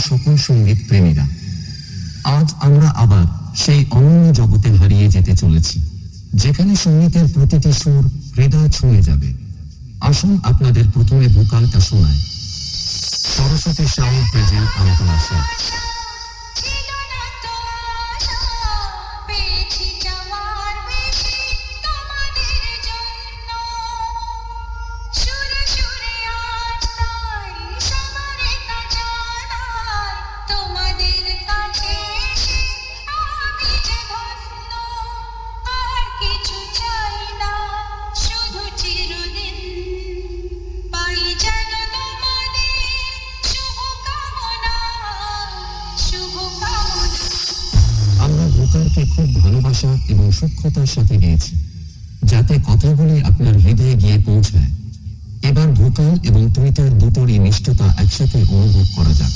সকল সঙ্গীত প্রেমীরা, আজ আমরা আবার সেই অনন্য জগতে হারিয়ে যেতে চলেছি, যেখানে সঙ্গীতের প্রতিটি সুর হৃদয় ছুঁয়ে যাবে। আসুন আপনাদের প্রথমে ভোকালটা শোনায়। সরস্বতী সাউন্ড প্রেজেন্ট আমতলা আশা। ভোকালকে খুব ভালোবাসা এবং সূক্ষ্মতার সাথে গেয়েছি, যাতে কথাগুলি আপনার হৃদয়ে গিয়ে পৌঁছায়। এবার ভোকাল এবং টুইটার দুটোরই নিষ্ঠতা একসাথে অনুভব করা যাক।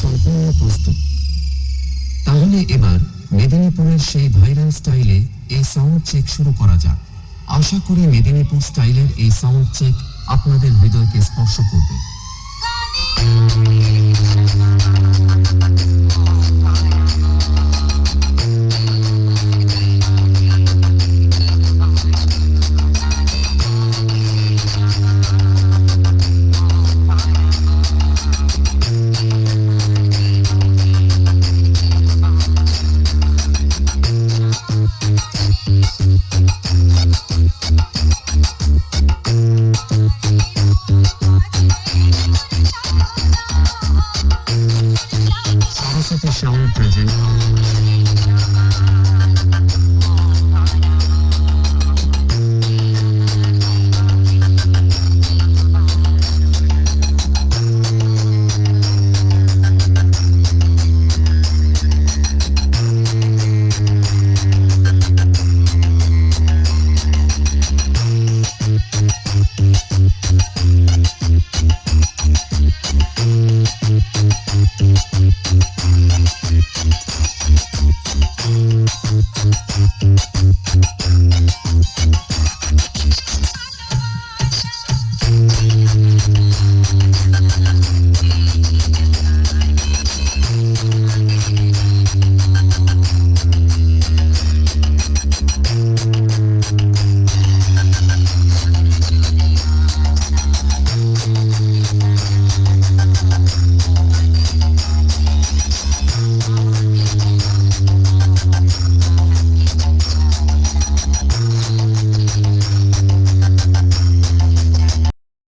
সম্পূর্ণ প্রস্তুত। তাহলে এবার মেদিনীপুরের সেই ভাইরাল স্টাইলে এই সাউন্ড চেক শুরু করা যাক। আশা করি মেদিনীপুর স্টাইলের এই সাউন্ড চেক আপনাদের হৃদয়কে স্পর্শ করবে। Saraswati sound present.